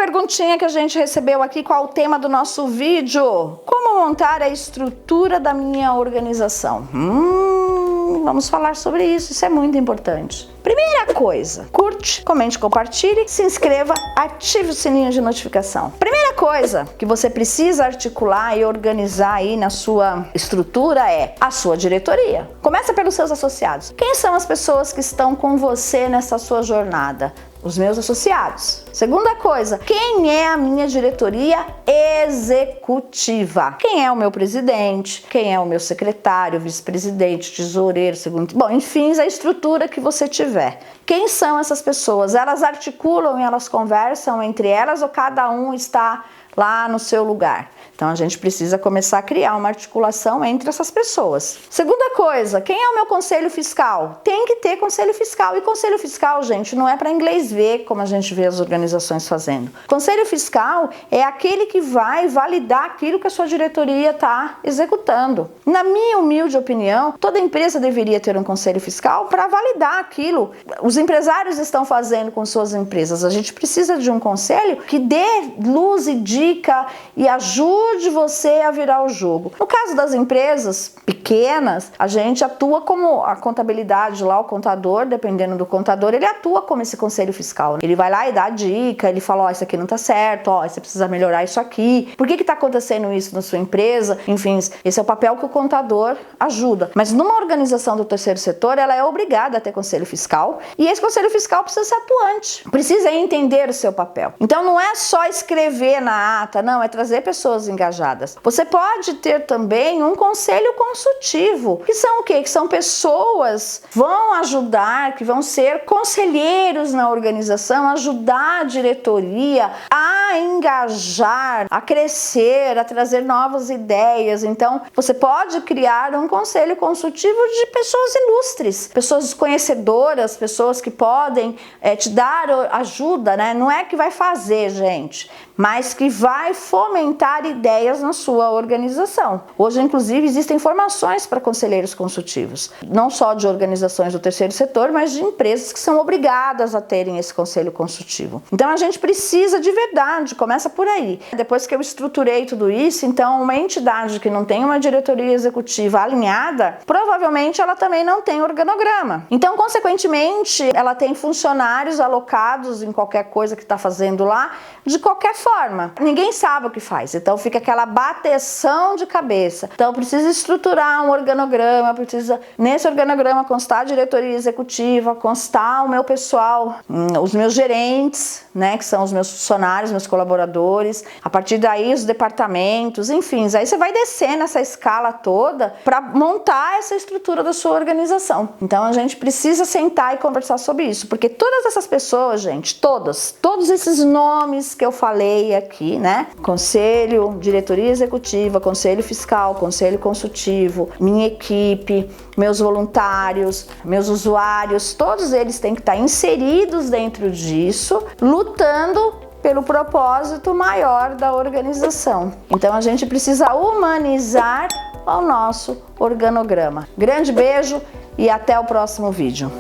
perguntinha que a gente recebeu aqui, qual o tema do nosso vídeo? Como montar a estrutura da minha organização? Vamos falar sobre isso, isso é muito importante. Primeira coisa, curte, comente, compartilhe, se inscreva, ative o sininho de notificação. Primeira coisa que você precisa articular e organizar aí na sua estrutura é a sua diretoria. Começa pelos seus associados. Quem são as pessoas que estão com você nessa sua jornada? Os meus associados. Segunda coisa, quem é a minha diretoria executiva? Quem é o meu presidente? Quem é o meu secretário, vice-presidente, tesoureiro, segundo... Bom, enfim, a estrutura que você tiver. Quem são essas pessoas? Elas articulam e elas conversam entre elas ou cada um está lá no seu lugar? Então a gente precisa começar a criar uma articulação entre essas pessoas. Segunda coisa, quem é o meu conselho fiscal? Tem que ter conselho fiscal. E conselho fiscal, gente, não é para inglês ver, como a gente vê as organizações fazendo. Conselho fiscal é aquele que vai validar aquilo que a sua diretoria está executando. Na minha humilde opinião, toda empresa deveria ter um conselho fiscal para validar aquilo. Os empresários estão fazendo com suas empresas. A gente precisa de um conselho que dê luz e dica e ajude você a virar o jogo. No caso das empresas pequenas, a gente atua como a contabilidade lá, o contador, dependendo do contador, ele atua como esse conselho fiscal. Ele vai lá e dá dica, ele fala, ó, isso aqui não tá certo, ó, você precisa melhorar isso aqui. Por que tá acontecendo isso na sua empresa? Enfim, esse é o papel que o contador ajuda. Mas numa organização do terceiro setor, ela é obrigada a ter conselho fiscal e esse conselho fiscal precisa ser atuante, precisa entender o seu papel. Então não é só escrever na ata, não, é trazer pessoas engajadas. Você pode ter também um conselho consultivo, que são o quê? Que são pessoas que vão ajudar, que vão ser conselheiros na organização, ajudar a diretoria a engajar, a crescer, a trazer novas ideias. Então, você pode criar um conselho consultivo de pessoas ilustres, pessoas conhecedoras, pessoas que podem te dar ajuda, né? Não é que vai fazer, gente, mas que vai fomentar ideias na sua organização. Hoje, inclusive, existem formações para conselheiros consultivos, não só de organizações do terceiro setor, mas de empresas que são obrigadas a terem esse conselho consultivo. Então, a gente precisa de verdade, começa por aí. Depois que eu estruturei tudo isso, então, uma entidade que não tem uma diretoria executiva alinhada, provavelmente ela também não tem organograma. Então, consequentemente, ela tem funcionários alocados em qualquer coisa que está fazendo lá, de qualquer forma. Ninguém sabe o que faz, então fica aquela bateção de cabeça. Então precisa estruturar um organograma, precisa nesse organograma constar a diretoria executiva, constar o meu pessoal, os meus gerentes, né, que são os meus funcionários, meus colaboradores, a partir daí os departamentos, enfim, aí você vai descer nessa escala toda para montar essa estrutura da sua organização. Então a gente precisa sentar e conversar sobre isso, porque todas essas pessoas, gente, todos esses nomes que eu falei aqui, né, conselho, diretoria executiva, conselho fiscal, conselho consultivo, minha equipe, meus voluntários, meus usuários, todos eles têm que estar inseridos dentro disso, lutando pelo propósito maior da organização. Então a gente precisa humanizar o nosso organograma. Grande beijo e até o próximo vídeo.